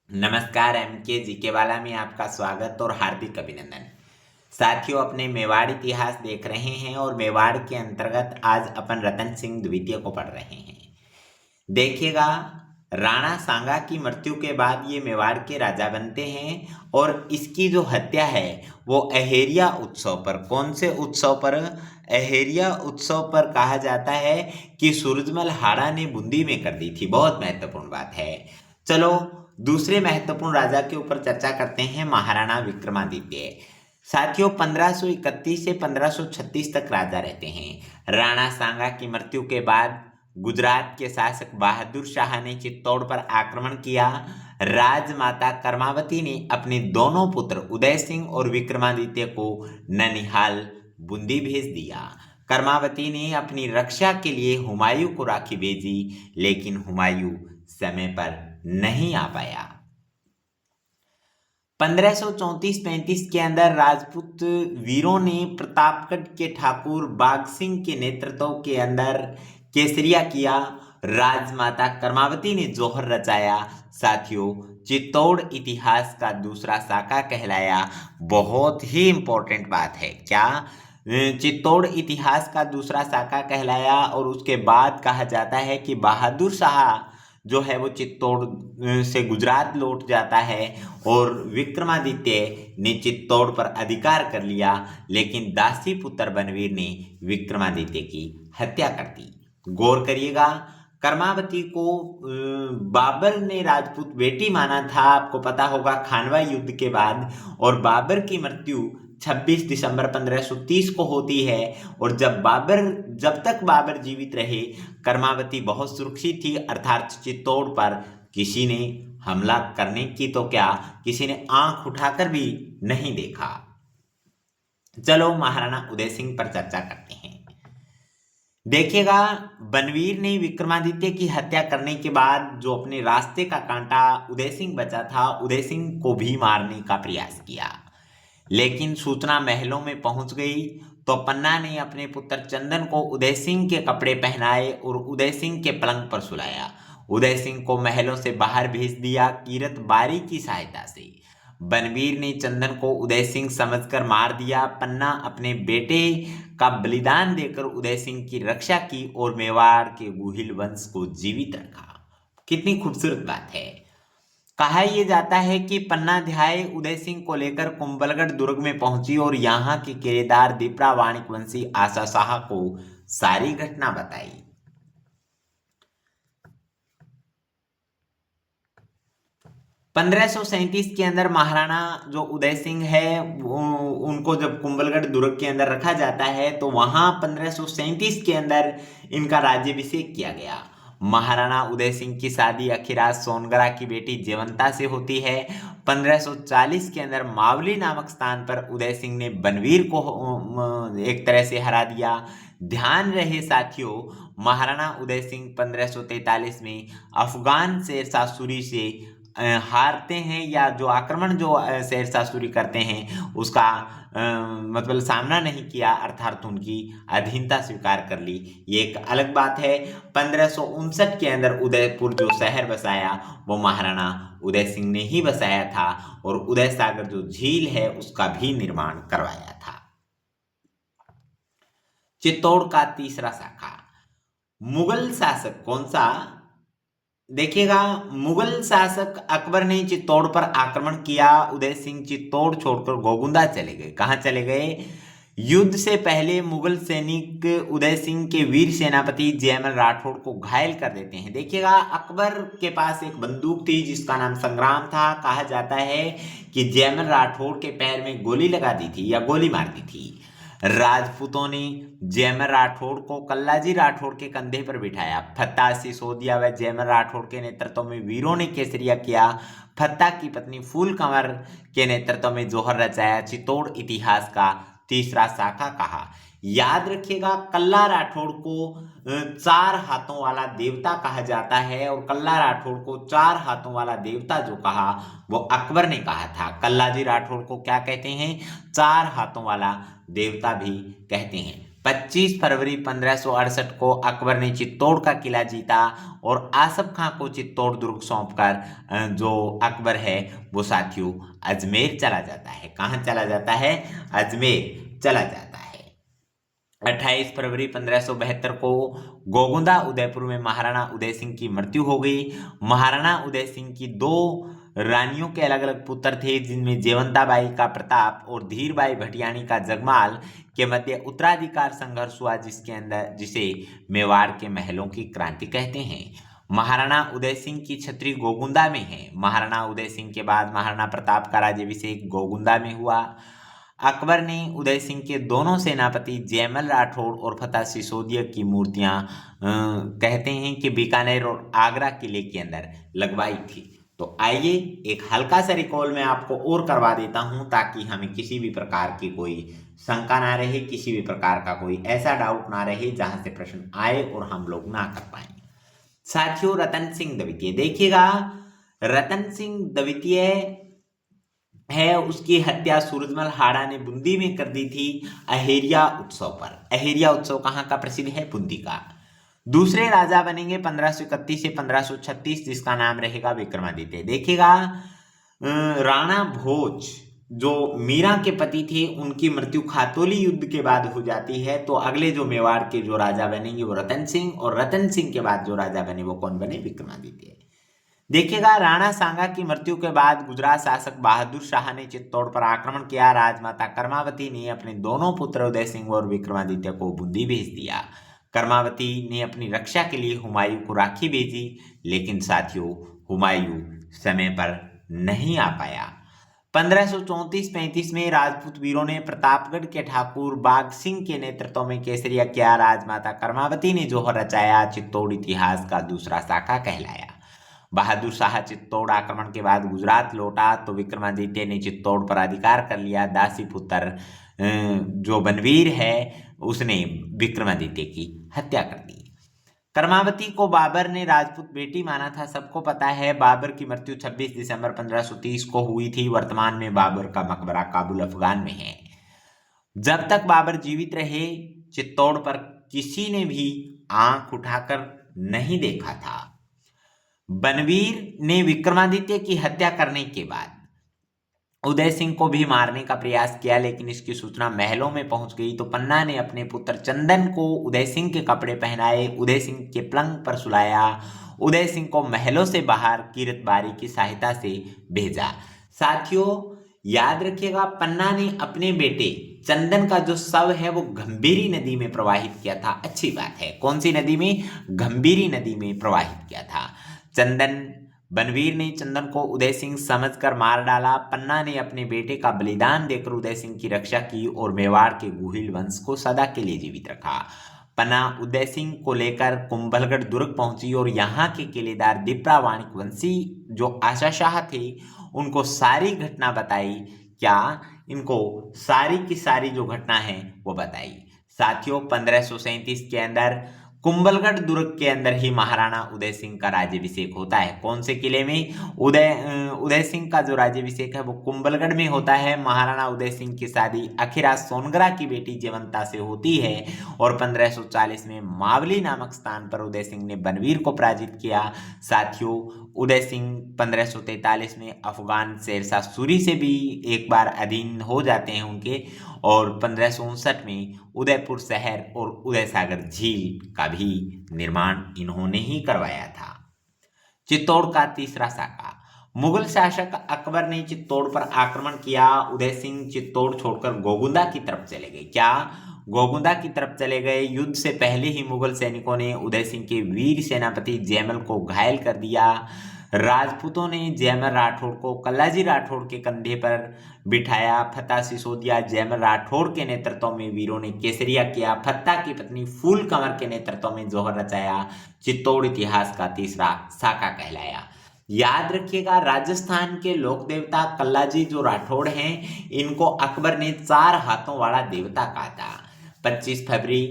नमस्कार। MK GK वाला में आपका स्वागत और हार्दिक अभिनंदन। साथियों, अपने मेवाड़ इतिहास देख रहे हैं और मेवाड़ के अंतर्गत आज अपन रतन सिंह द्वितीय को पढ़ रहे हैं। देखिएगा, राणा सांगा की मृत्यु के बाद ये मेवाड़ के राजा बनते हैं और इसकी जो हत्या है वो अहेरिया उत्सव पर, कौन से उत्सव पर? अहेरिया उत्सव पर कहा जाता है कि सूरजमल हाड़ा ने बूंदी में कर दी थी। बहुत महत्वपूर्ण बात है। चलो दूसरे महत्वपूर्ण राजा के ऊपर चर्चा करते हैं, महाराणा विक्रमादित्य। साथियों, 1531 से 1536 तक राजा रहते हैं। राणा सांगा की मृत्यु के बाद गुजरात के शासक बहादुर शाह ने चित्तौड़ पर आक्रमण किया। राजमाता कर्मावती ने अपने दोनों पुत्र उदय सिंह और विक्रमादित्य को ननिहाल बूंदी भेज दिया। कर्मावती ने अपनी रक्षा के लिए हुमायूं को राखी भेजी, लेकिन हुमायूं समय पर नहीं आ पाया। 1534-35 के अंदर राजपूत वीरों ने प्रतापगढ़ के ठाकुर बाघ सिंह के नेतृत्व के अंदर केसरिया किया। राजमाता कर्मावती ने जौहर रचाया। साथियों, चित्तौड़ इतिहास का दूसरा साका कहलाया। बहुत ही इंपॉर्टेंट बात है। क्या? चित्तौड़ इतिहास का दूसरा साका कहलाया और उसके बाद कहा जाता है कि बहादुर शाह जो है वो चित्तौड़ से गुजरात लौट जाता है और विक्रमादित्य ने चित्तौड़ पर अधिकार कर लिया, लेकिन दासी पुत्र बनवीर ने विक्रमादित्य की हत्या कर दी। गौर करिएगा, कर्मावती को बाबर ने राजपूत बेटी माना था, आपको पता होगा, खानवा युद्ध के बाद। और बाबर की मृत्यु 26 दिसंबर 1530 को होती है। और जब तक बाबर जीवित रहे, कर्मावती बहुत सुरक्षित थी, अर्थात चित्तौड़ पर किसी ने हमला करने की तो क्या, किसी ने आंख उठाकर भी नहीं देखा। चलो महाराणा उदय सिंह पर चर्चा करते हैं। देखिएगा, बनवीर ने विक्रमादित्य की हत्या करने के बाद जो अपने रास्ते का कांटा उदय सिंह बचा था, उदय सिंह को भी मारने का प्रयास किया, लेकिन सूचना महलों में पहुंच गई तो पन्ना ने अपने पुत्र चंदन को उदय सिंह के कपड़े पहनाए और उदय सिंह के पलंग पर सुलाया। उदय सिंह को महलों से बाहर भेज दिया कीरत बारी की सहायता से। बनवीर ने चंदन को उदय सिंह समझकर मार दिया। पन्ना अपने बेटे का बलिदान देकर उदय सिंह की रक्षा की और मेवाड़ के गुहिल वंश को जीवित रखा। कितनी खूबसूरत बात है। कहा यह जाता है कि पन्ना ध्याय उदय सिंह को लेकर कुंभलगढ़ दुर्ग में पहुंची और यहाँ के किलेदार दीपरा वाणिकवंशी आशा शाह को सारी घटना बताई। 1537 के अंदर महाराणा जो उदय सिंह है उनको जब कुंभलगढ़ दुर्ग के अंदर रखा जाता है तो वहां 1537 के अंदर इनका राज्याभिषेक किया गया। महाराणा उदय सिंह की शादी अखिराज सोनगरा की बेटी जयवंता से होती है। 1540 के अंदर मावली नामक स्थान पर उदय सिंह ने बनवीर को एक तरह से हरा दिया। ध्यान रहे साथियों, महाराणा उदय सिंह 1543 में अफगान शेरशाह सूरी से हारते हैं, या जो आक्रमण जो शेरशाह सूरी करते हैं उसका मतलब सामना नहीं किया, अर्थात उनकी अधीनता स्वीकार कर ली। ये एक अलग बात है। 1559 के अंदर उदयपुर जो शहर बसाया वो महाराणा उदय सिंह ने ही बसाया था और उदय सागर जो झील है उसका भी निर्माण करवाया था। चित्तौड़ का तीसरा शाखा, मुगल शासक कौन सा? देखिएगा, मुगल शासक अकबर ने चित्तौड़ पर आक्रमण किया। उदय सिंह चित्तौड़ छोड़कर गोगुंदा चले गए। कहां चले गए? युद्ध से पहले मुगल सैनिक उदय सिंह के वीर सेनापति जयमल राठौड़ को घायल कर देते हैं। देखिएगा, अकबर के पास एक बंदूक थी जिसका नाम संग्राम था। कहा जाता है कि जयमल राठौड़ के पैर में गोली लगा दी थी या गोली मार दी थी। राजपूतों ने जयमल राठौड़ को कल्लाजी राठौड़ के कंधे पर बिठाया। फत्ता सिसोदिया व जयमल राठौड़ के नेतृत्व में वीरों ने केसरिया किया। फत्ता की पत्नी फूल कंवर के नेतृत्व में जौहर रचाया। चित्तौड़ इतिहास का तीसरा शाखा कहा। याद रखिएगा, कल्ला राठौड़ को 4 हाथों वाला देवता कहा जाता है और कल्ला राठौड़ को 4 हाथों वाला देवता जो कहा वो अकबर ने कहा था। कल्लाजी राठौड़ को क्या कहते हैं? 4 हाथों वाला देवता भी कहते हैं। 25 फरवरी 1568 को अकबर ने चित्तौड़ का किला जीता और आसफ खां को चित्तौड़ दुर्ग सौंपकर जो अकबर है वो साथियों अजमेर चला जाता है। कहाँ चला जाता है? अजमेर चला जाता है। 28 फरवरी 1572 को गोगुंदा उदयपुर में महाराणा उदय सिंह की मृत्यु हो गई। महाराणा उदय सिंह की दो रानियों के अलग अलग पुत्र थे, जिनमें जेवंताबाई का प्रताप और धीरबाई भटियाणी का जगमाल के मध्य उत्तराधिकार संघर्ष हुआ, जिसे मेवाड़ के महलों की क्रांति कहते हैं। महाराणा उदय सिंह की छत्री गोगुंदा में है। महाराणा उदय सिंह के बाद महाराणा प्रताप का राज्याभिषेक गोगुंदा में हुआ। अकबर ने उदय सिंह के दोनों सेनापति जयमल राठौड़ और फतेह सिसोदिया की मूर्तियां कहते हैं कि बीकानेर और आगरा किले के अंदर लगवाई थी। तो आइए एक हल्का सा रिकॉल मैं आपको और करवा देता हूं, ताकि हमें किसी भी प्रकार की कोई शंका ना रहे, किसी भी प्रकार का कोई ऐसा डाउट ना रहे जहां से प्रश्न आए और हम लोग ना कर पाए। साथियों, रतन सिंह द्वितीय देखिएगा, रतन सिंह द्वितीय है, उसकी हत्या सूरजमल हाड़ा ने बूंदी में कर दी थी अहेरिया उत्सव पर। अहेरिया उत्सव कहाँ का प्रसिद्ध है? बूंदी का। दूसरे राजा बनेंगे 1531 से 1536, जिसका नाम रहेगा विक्रमादित्य। देखिएगा, राणा भोज जो मीरा के पति थे, उनकी मृत्यु खातोली युद्ध के बाद हो जाती है। तो अगले जो मेवाड़ के जो राजा बनेंगे वो रतन सिंह, और रतन सिंह के बाद जो राजा बने वो कौन बने? विक्रमादित्य। देखिएगा, राणा सांगा की मृत्यु के बाद गुजरात शासक बहादुर शाह ने चित्तौड़ पर आक्रमण किया। राजमाता कर्मावती ने अपने दोनों पुत्र उदय सिंह और विक्रमादित्य को बूंदी भेज दिया। कर्मावती ने अपनी रक्षा के लिए हुमायूं को राखी भेजी, लेकिन साथियों हुमायूं समय पर नहीं आ पाया। 1534-35 में राजपूत वीरों ने प्रतापगढ़ के ठाकुर बाघ सिंह के नेतृत्व में केसरिया किया। राजमाता कर्मावती ने जोहर रचाया। चित्तौड़ इतिहास का दूसरा शाखा कहलाया। बहादुर शाह चित्तौड़ आक्रमण के बाद गुजरात लौटा तो विक्रमादित्य ने चित्तौड़ पर अधिकार कर लिया। दासी पुत्र जो बनवीर है उसने विक्रमादित्य की हत्या कर दी। कर्मावती को बाबर ने राजपूत बेटी माना था, सबको पता है। बाबर की मृत्यु 26 दिसंबर 1530 को हुई थी। वर्तमान में बाबर का मकबरा काबुल अफगान में है। जब तक बाबर जीवित रहे, चित्तौड़ पर किसी ने भी आंख उठाकर नहीं देखा था। बनवीर ने विक्रमादित्य की हत्या करने के बाद उदय सिंह को भी मारने का प्रयास किया, लेकिन इसकी सूचना महलों में पहुंच गई तो पन्ना ने अपने पुत्र चंदन को उदय सिंह के कपड़े पहनाए, उदय सिंह के पलंग पर सुलाया, उदय सिंह को महलों से बाहर कीरतबारी की सहायता से भेजा। साथियों याद रखिएगा, पन्ना ने अपने बेटे चंदन का जो शव है वो गंभीरी नदी में प्रवाहित किया था। अच्छी बात है। कौन सी नदी में? गंभीरी नदी में प्रवाहित किया था। बनवीर ने चंदन को उदय सिंह समझकर मार डाला। पन्ना ने अपने बेटे का बलिदान देकर उदय सिंह की रक्षा की और मेवाड़ के गुहिल वंश को सदा के लिए जीवित रखा। पन्ना उदय सिंह को लेकर कुंभलगढ़ दुर्ग पहुंची और यहाँ के किलेदार दीपरा वाणिक वंशी जो आशा शाह थे उनको सारी घटना बताई। क्या? इनको सारी की सारी जो घटना है वो बताई। साथियों 1537 के अंदर कुंभलगढ़ दुर्ग के अंदर ही महाराणा उदय सिंह का राज्याभिषेक होता है। कौन से किले में? उदय सिंह का जो राज्याभिषेक है वो कुंभलगढ़ में होता है। महाराणा उदय सिंह की शादी अखीरा सोनगरा की बेटी जयवंता से होती है और 1540 में मावली नामक स्थान पर उदय सिंह ने बनवीर को पराजित किया। साथियों उदय सिंह 1543 में अफगान शेरशाह सूरी से भी एक बार अधीन हो जाते हैं उनके, और 1559 में उदयपुर शहर और उदय सागर झील का भी निर्माण इन्होंने ही करवाया था। चित्तौड़ का तीसरा शाखा। मुगल शासक अकबर ने चित्तौड़ पर आक्रमण किया। उदय सिंह चित्तौड़ छोड़कर गोगुंदा की तरफ चले गए। क्या? गोगुंदा की तरफ चले गए। युद्ध से पहले ही मुगल सैनिकों ने उदय सिंह के वीर सेनापति जयमल को घायल कर दिया। राजपूतों ने जयमल राठौड़ को कल्लाजी राठौड़ के कंधे पर बिठाया। फतेह सिसोदिया जयमल राठौड़ के नेतृत्व में वीरों ने केसरिया किया। फत्ता की पत्नी फूल कंवर के नेतृत्व में जोहर रचाया। चित्तौड़ इतिहास का तीसरा शाखा कहलाया। याद रखिएगा, राजस्थान के लोक देवता कल्लाजी जो राठौड़ हैं, इनको अकबर ने 4 हाथों वाला देवता कहा था। 25 फरवरी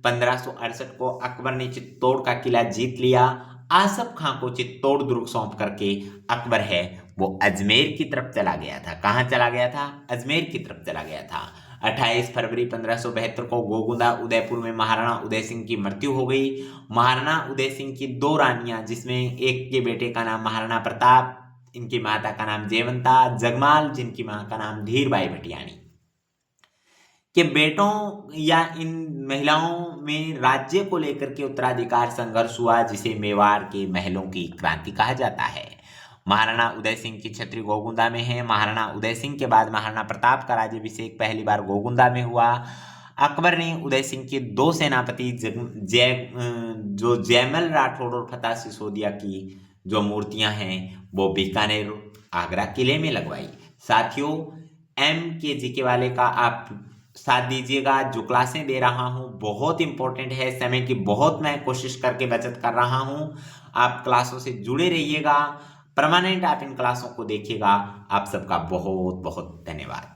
1568 को अकबर ने चित्तौड़ का किला जीत लिया। आसफ खां को चित्तौड़ दुर्ग सौंप करके अकबर है वो अजमेर की तरफ चला गया था। कहाँ चला गया था? अजमेर की तरफ चला गया था। 28 फरवरी 1572 को गोगुंदा उदयपुर में महाराणा उदय सिंह की मृत्यु हो गई। महाराणा उदय सिंह की 2 रानियां, जिसमें एक के बेटे का नाम महाराणा प्रताप, इनकी माता का नाम जयवंता, जगमाल, जिनकी मां का नाम धीरबाई भटियाणी, के बेटों या इन महिलाओं में राज्य को लेकर के उत्तराधिकार संघर्ष हुआ, जिसे मेवाड़ के महलों की क्रांति कहा जाता है। महाराणा उदय सिंह की छत्री गोगुंदा में है। महाराणा उदय सिंह के बाद महाराणा प्रताप का राज्याभिषेक पहली बार गोगुंदा में हुआ। अकबर ने उदय सिंह के 2 सेनापति जो जयमल राठौड़ और फतेह सिसोदिया की जो मूर्तियां हैं वो बीकानेर आगरा किले में लगवाई। साथियों, MKGK वाले का आप साथ दीजिएगा। जो क्लासें दे रहा हूँ बहुत इंपॉर्टेंट है, समय की बहुत मैं कोशिश करके बचत कर रहा हूँ। आप क्लासों से जुड़े रहिएगा, परमानेंट आप इन क्लासों को देखिएगा। आप सबका बहुत बहुत धन्यवाद।